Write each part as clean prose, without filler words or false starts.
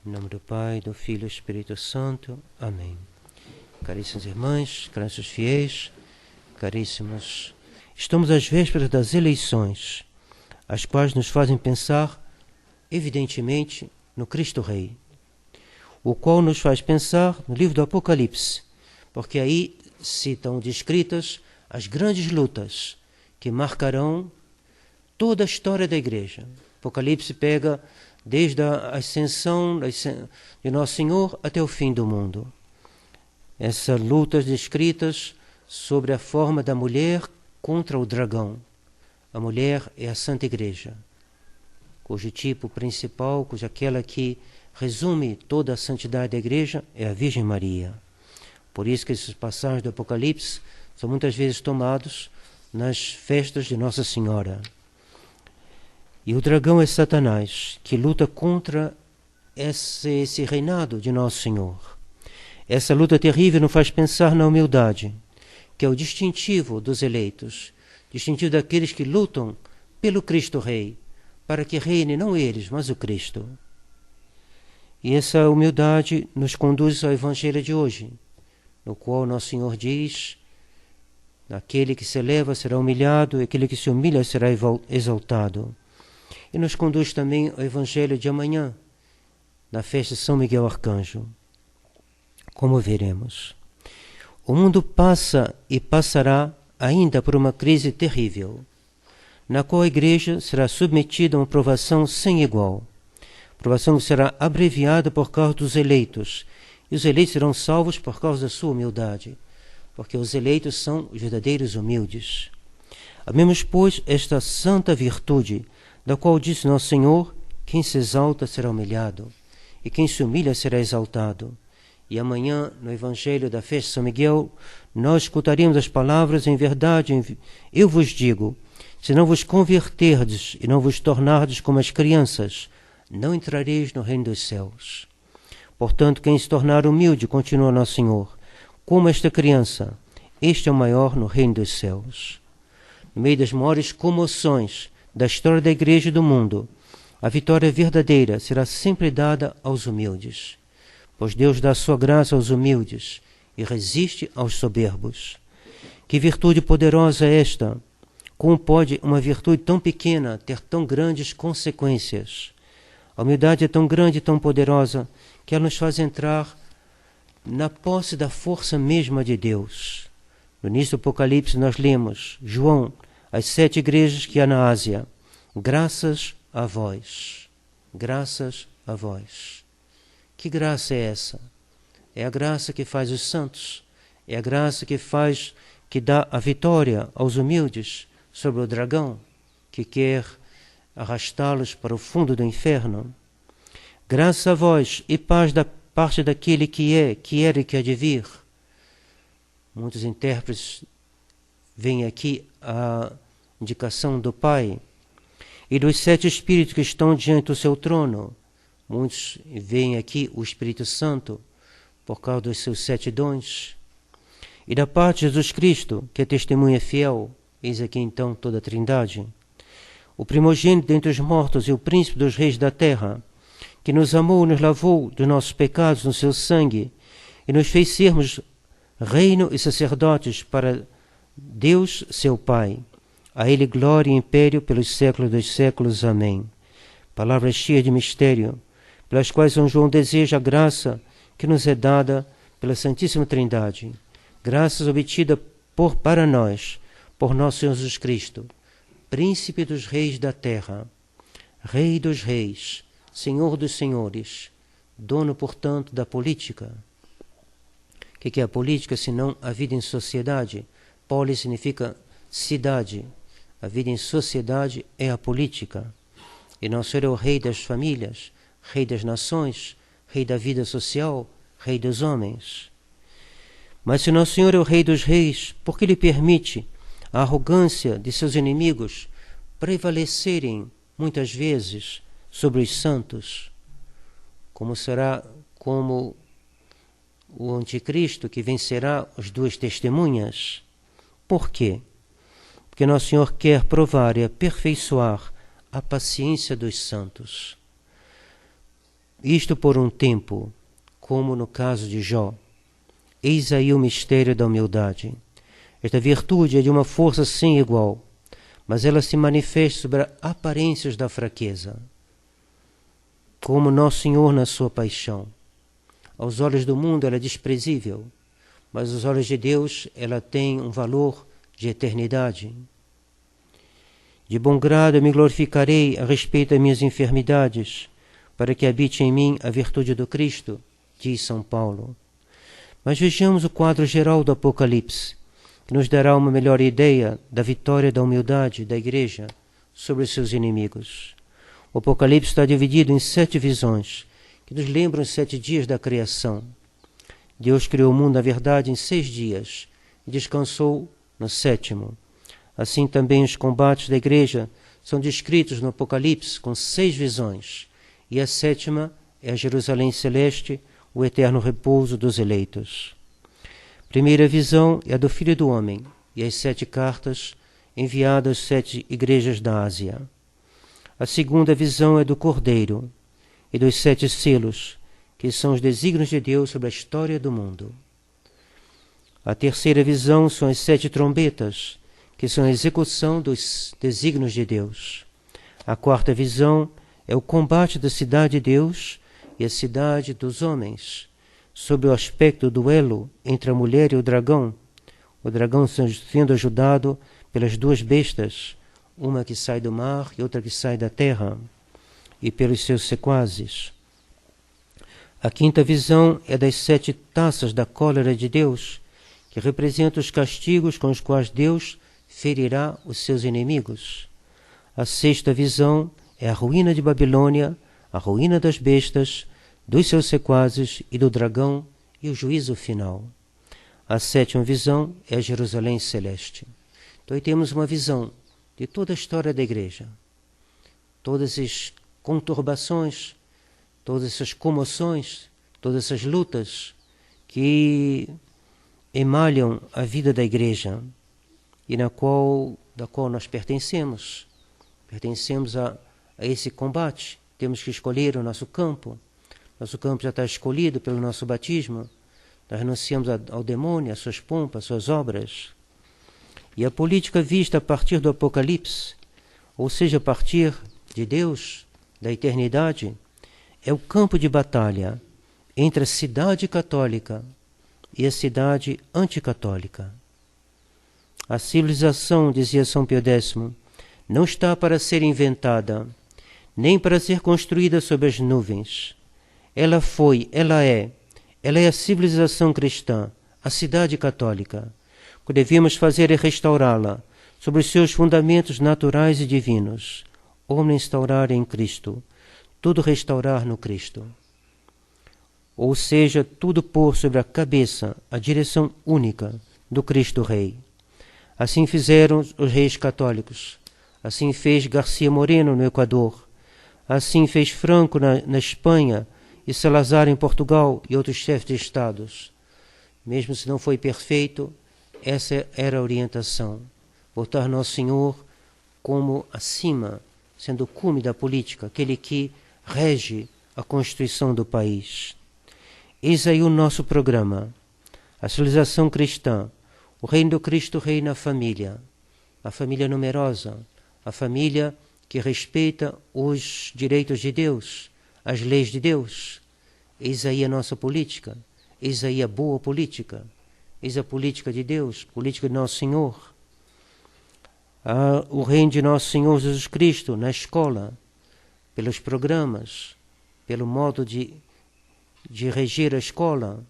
Em nome do Pai, do Filho e do Espírito Santo. Amém. Caríssimas irmãs, caríssimos fiéis, caríssimos, estamos às vésperas das eleições, as quais nos fazem pensar, evidentemente, no Cristo Rei, o qual nos faz pensar no livro do Apocalipse, porque aí estão descritas as grandes lutas que marcarão toda a história da Igreja. Apocalipse pega desde a ascensão de Nosso Senhor até o fim do mundo. Essas lutas descritas sobre a forma da mulher contra o dragão. A mulher é a Santa Igreja, cujo tipo principal, aquela que resume toda a santidade da Igreja, é a Virgem Maria. Por isso que esses passagens do Apocalipse são muitas vezes tomados nas festas de Nossa Senhora. E o dragão é Satanás, que luta contra esse reinado de Nosso Senhor. Essa luta terrível nos faz pensar na humildade, que é o distintivo dos eleitos, distintivo daqueles que lutam pelo Cristo Rei, para que reine não eles, mas o Cristo. E essa humildade nos conduz ao Evangelho de hoje, no qual Nosso Senhor diz: aquele que se eleva será humilhado, e aquele que se humilha será exaltado. E nos conduz também ao Evangelho de amanhã, na festa de São Miguel Arcanjo. Como veremos, o mundo passa e passará ainda por uma crise terrível, na qual a Igreja será submetida a uma provação sem igual. Provação que será abreviada por causa dos eleitos, e os eleitos serão salvos por causa da sua humildade, porque os eleitos são os verdadeiros humildes. Amemos, pois, esta santa virtude, da qual disse Nosso Senhor: quem se exalta será humilhado, e quem se humilha será exaltado. E amanhã, no Evangelho da festa de São Miguel, nós escutaremos as palavras: em verdade, eu vos digo, se não vos converterdes e não vos tornardes como as crianças, não entrareis no reino dos céus. Portanto, quem se tornar humilde, continua Nosso Senhor, como esta criança, este é o maior no reino dos céus. No meio das maiores comoções da história da Igreja e do mundo, a vitória verdadeira será sempre dada aos humildes, pois Deus dá a sua graça aos humildes e resiste aos soberbos. Que virtude poderosa é esta! Como pode uma virtude tão pequena ter tão grandes consequências? A humildade é tão grande e tão poderosa que ela nos faz entrar na posse da força mesma de Deus. No início do Apocalipse nós lemos: João, as 7 igrejas que há na Ásia, graças a vós, graças a vós. Que graça é essa? É a graça que faz os santos, é a graça que dá a vitória aos humildes sobre o dragão, que quer arrastá-los para o fundo do inferno. Graças a vós e paz da parte daquele que era e que há de vir. Muitos intérpretes veem aqui a indicação do Pai e dos 7 Espíritos que estão diante do seu trono. Muitos veem aqui o Espírito Santo por causa dos seus 7 dons. E da parte de Jesus Cristo, que é testemunha fiel, eis aqui então toda a Trindade. O primogênito dentre os mortos e o príncipe dos reis da terra, que nos amou e nos lavou dos nossos pecados no seu sangue e nos fez sermos reino e sacerdotes para Deus, seu Pai. A Ele glória e império pelos séculos dos séculos. Amém. Palavras cheias de mistério, pelas quais São João deseja a graça que nos é dada pela Santíssima Trindade. Graças obtidas para nós, por nosso Senhor Jesus Cristo, Príncipe dos reis da terra, Rei dos reis, Senhor dos senhores, dono, portanto, da política. O que é a política, senão a vida em sociedade? Polis significa cidade. A vida em sociedade é a política. E Nosso Senhor é o Rei das famílias, Rei das nações, Rei da vida social, Rei dos homens. Mas se Nosso Senhor é o Rei dos reis, por que Ele permite a arrogância de seus inimigos prevalecerem muitas vezes sobre os santos? Como será como o anticristo que vencerá as 2 testemunhas? Por quê? Porque Nosso Senhor quer provar e aperfeiçoar a paciência dos santos. isto por um tempo, como no caso de Jó. Eis aí o mistério da humildade. Esta virtude é de uma força sem igual, mas ela se manifesta sobre as aparências da fraqueza, como Nosso Senhor na sua paixão. Aos olhos do mundo ela é desprezível, mas aos olhos de Deus ela tem um valor de eternidade. De bom grado eu me glorificarei a respeito das minhas enfermidades, para que habite em mim a virtude do Cristo, diz São Paulo. Mas vejamos o quadro geral do Apocalipse, que nos dará uma melhor ideia da vitória da humildade da Igreja sobre os seus inimigos. O Apocalipse está dividido em 7 visões, que nos lembram os 7 dias da criação. Deus criou o mundo, na verdade, em 6 dias, e descansou no 7º. Assim também os combates da Igreja são descritos no Apocalipse com 6 visões, e a 7ª é a Jerusalém Celeste, o eterno repouso dos eleitos. Primeira visão é a do Filho do Homem e as 7 cartas enviadas às 7 igrejas da Ásia. A segunda visão é do Cordeiro e dos 7 selos, que são os desígnios de Deus sobre a história do mundo. A terceira visão são as 7 trombetas, que são a execução dos desígnios de Deus. A quarta visão é o combate da cidade de Deus e a cidade dos homens, sob o aspecto do duelo entre a mulher e o dragão sendo ajudado pelas 2 bestas, uma que sai do mar e outra que sai da terra, e pelos seus sequazes. A quinta visão é das 7 taças da cólera de Deus, que representam os castigos com os quais Deus ferirá os seus inimigos. A sexta visão é a ruína de Babilônia, a ruína das bestas, dos seus sequazes e do dragão e o juízo final. A 7ª visão é a Jerusalém Celeste. Então aí temos uma visão de toda a história da Igreja. Todas as conturbações, todas essas comoções, todas essas lutas que emalham a vida da Igreja e da qual nós pertencemos. Pertencemos a esse combate. Temos que escolher o nosso campo. Nosso campo já está escolhido pelo nosso batismo. Nós renunciamos ao demônio, às suas pompas, às suas obras. E a política vista a partir do Apocalipse, ou seja, a partir de Deus, da eternidade, é o campo de batalha entre a cidade católica e a cidade anticatólica. A civilização, dizia São Pio X, não está para ser inventada, nem para ser construída sob as nuvens. Ela é a civilização cristã, a cidade católica. O que devemos fazer é restaurá-la sobre os seus fundamentos naturais e divinos. Omnem instaurar em Cristo, tudo restaurar no Cristo. Ou seja, tudo pôr sobre a cabeça a direção única do Cristo Rei. Assim fizeram os reis católicos. Assim fez García Moreno no Equador. Assim fez Franco na Espanha e Salazar em Portugal e outros chefes de estados. Mesmo se não foi perfeito, essa era a orientação. Botar Nosso Senhor como acima, sendo o cume da política, aquele que rege a Constituição do país. Eis aí o nosso programa. A civilização cristã, o reino do Cristo reina a família numerosa, a família que respeita os direitos de Deus, as leis de Deus. Eis aí a nossa política, eis aí a boa política, eis a política de Deus, política de Nosso Senhor. O reino de Nosso Senhor Jesus Cristo na escola, pelos programas, pelo modo de reger a escola,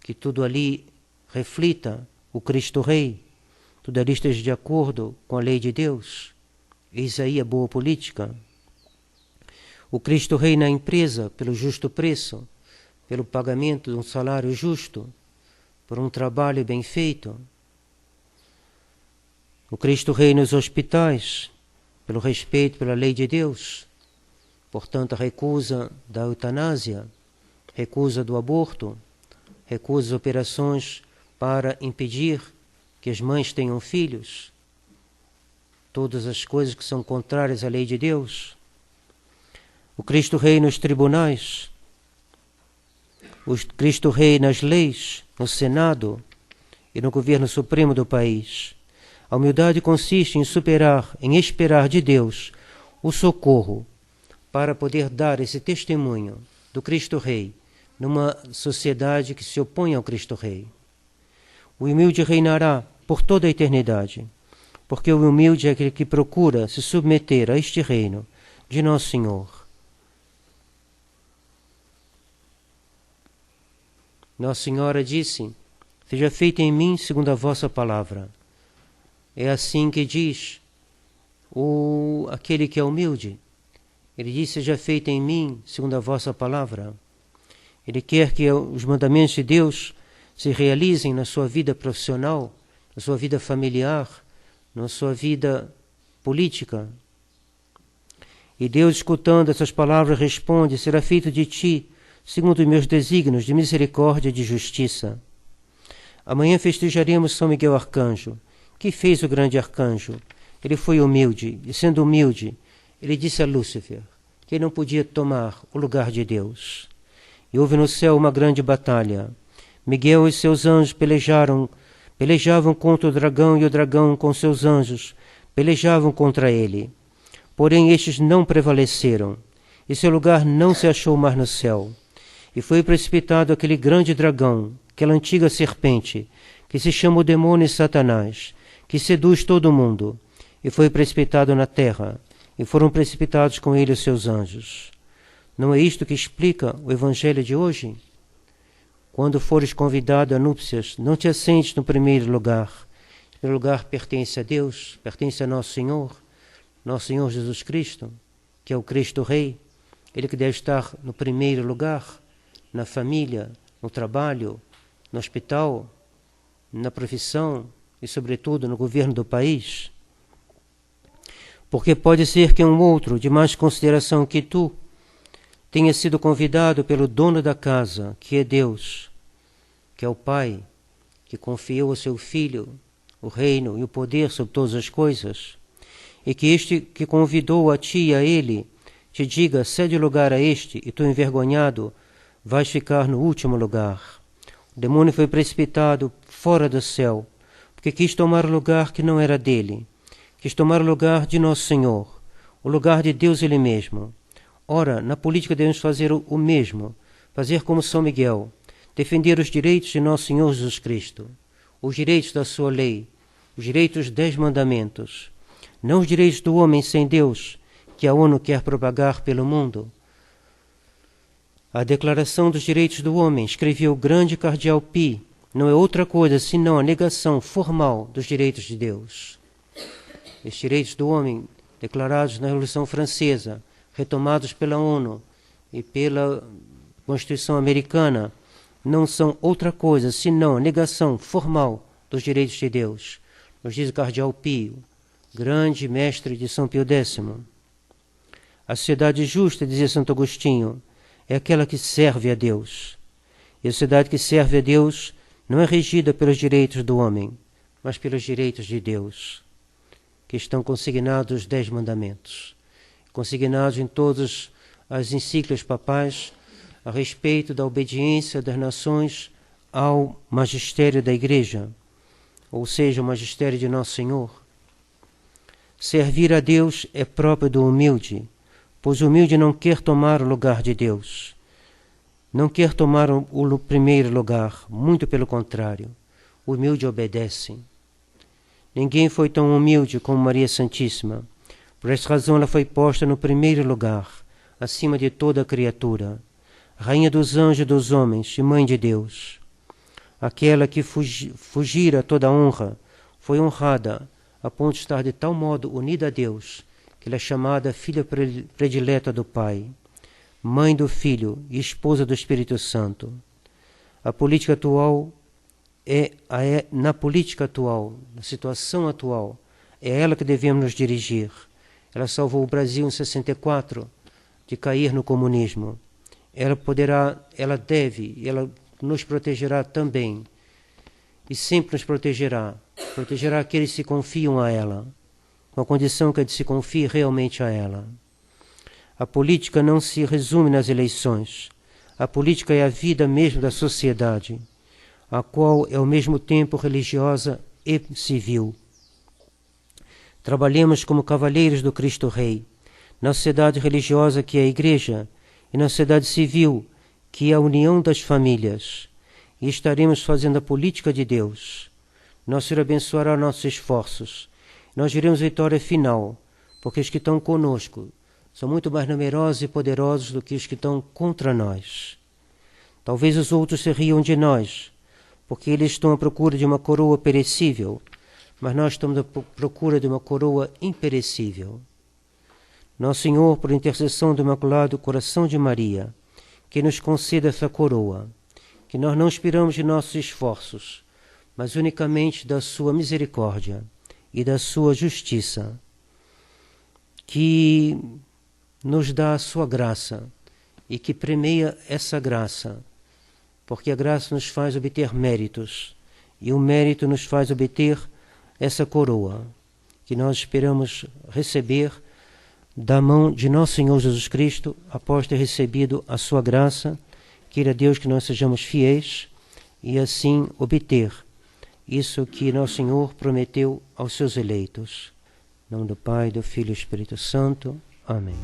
que tudo ali reflita o Cristo Rei, tudo ali esteja de acordo com a lei de Deus. Eis aí a boa política. O Cristo Rei na empresa, pelo justo preço, pelo pagamento de um salário justo, por um trabalho bem feito. O Cristo Rei nos hospitais, pelo respeito pela lei de Deus, portanto a recusa da eutanásia, recusa do aborto, recusa das operações para impedir que as mães tenham filhos, todas as coisas que são contrárias à lei de Deus. O Cristo Rei nos tribunais, o Cristo Rei nas leis, no Senado e no governo supremo do país. A humildade consiste em esperar de Deus o socorro para poder dar esse testemunho do Cristo Rei numa sociedade que se opõe ao Cristo Rei. O humilde reinará por toda a eternidade, porque o humilde é aquele que procura se submeter a este reino de Nosso Senhor. Nossa Senhora disse: seja feita em mim segundo a vossa palavra. É assim que diz aquele que é humilde. Ele diz: seja feita em mim segundo a vossa palavra. Ele quer que os mandamentos de Deus se realizem na sua vida profissional, na sua vida familiar, na sua vida política. E Deus, escutando essas palavras, responde: será feito de ti segundo os meus desígnios de misericórdia e de justiça. Amanhã festejaremos São Miguel Arcanjo. Que fez o grande arcanjo? Ele foi humilde, e sendo humilde, ele disse a Lúcifer que ele não podia tomar o lugar de Deus. E houve no céu uma grande batalha. Miguel e seus anjos pelejavam contra o dragão, e o dragão com seus anjos pelejavam contra ele. Porém estes não prevaleceram, e seu lugar não se achou mais no céu. E foi precipitado aquele grande dragão, aquela antiga serpente, que se chama o demônio Satanás, que seduz todo o mundo, e foi precipitado na terra, e foram precipitados com ele os seus anjos. Não é isto que explica o Evangelho de hoje? Quando fores convidado a núpcias, não te assentes no primeiro lugar. O lugar pertence a Deus, pertence a Nosso Senhor Jesus Cristo, que é o Cristo Rei. Ele que deve estar no primeiro lugar, na família, no trabalho, no hospital, na profissão e, sobretudo, no governo do país. Porque pode ser que um outro, de mais consideração que tu, tenha sido convidado pelo dono da casa, que é Deus, que é o Pai, que confiou ao seu Filho o reino e o poder sobre todas as coisas, e que este que convidou a ti e a ele te diga: cede lugar a este, e tu, envergonhado, vais ficar no último lugar. O demônio foi precipitado fora do céu, porque quis tomar o lugar que não era dele, quis tomar o lugar de Nosso Senhor, o lugar de Deus Ele mesmo. Ora, na política devemos fazer o mesmo, fazer como São Miguel, defender os direitos de Nosso Senhor Jesus Cristo, os direitos da sua lei, os direitos dos 10 mandamentos, não os direitos do homem sem Deus, que a ONU quer propagar pelo mundo. A Declaração dos Direitos do Homem, escreveu o grande cardeal Pio, não é outra coisa senão a negação formal dos direitos de Deus. Os direitos do homem, declarados na Revolução Francesa, retomados pela ONU e pela Constituição Americana, não são outra coisa senão a negação formal dos direitos de Deus, nos diz o cardeal Pio, grande mestre de São Pio X. A sociedade justa, dizia Santo Agostinho, é aquela que serve a Deus. E a sociedade que serve a Deus não é regida pelos direitos do homem, mas pelos direitos de Deus, que estão consignados nos 10 mandamentos, consignados em todas as encíclicas papais a respeito da obediência das nações ao magistério da Igreja, ou seja, o magistério de Nosso Senhor. Servir a Deus é próprio do humilde, pois o humilde não quer tomar o lugar de Deus, não quer tomar o primeiro lugar, muito pelo contrário, o humilde obedece. Ninguém foi tão humilde como Maria Santíssima. Por essa razão ela foi posta no primeiro lugar, acima de toda a criatura, Rainha dos anjos e dos homens e Mãe de Deus. Aquela que fugira toda a honra foi honrada a ponto de estar de tal modo unida a Deus que ela é chamada filha predileta do Pai, mãe do Filho e esposa do Espírito Santo. A política atual na política atual, na situação atual, é ela que devemos nos dirigir. Ela salvou o Brasil em 64 de cair no comunismo. Ela nos protegerá também, e sempre nos protegerá aqueles que se confiam a ela, com a condição que se confie realmente a ela. A política não se resume nas eleições. A política é a vida mesmo da sociedade, a qual é ao mesmo tempo religiosa e civil. Trabalhemos como cavaleiros do Cristo Rei, na sociedade religiosa que é a Igreja e na sociedade civil que é a união das famílias, e estaremos fazendo a política de Deus. Nosso Senhor abençoará nossos esforços. Nós veremos a vitória final, porque os que estão conosco são muito mais numerosos e poderosos do que os que estão contra nós. Talvez os outros se riam de nós, porque eles estão à procura de uma coroa perecível, mas nós estamos à procura de uma coroa imperecível. Nosso Senhor, por intercessão do Imaculado Coração de Maria, que nos conceda essa coroa, que nós não esperamos de nossos esforços, mas unicamente da sua misericórdia e da sua justiça, que nos dá a sua graça e que premia essa graça, porque a graça nos faz obter méritos e o mérito nos faz obter essa coroa que nós esperamos receber da mão de nosso Senhor Jesus Cristo após ter recebido a sua graça. Queira Deus que nós sejamos fiéis e assim obter isso que nosso Senhor prometeu aos seus eleitos. Em nome do Pai, do Filho e do Espírito Santo. Amém.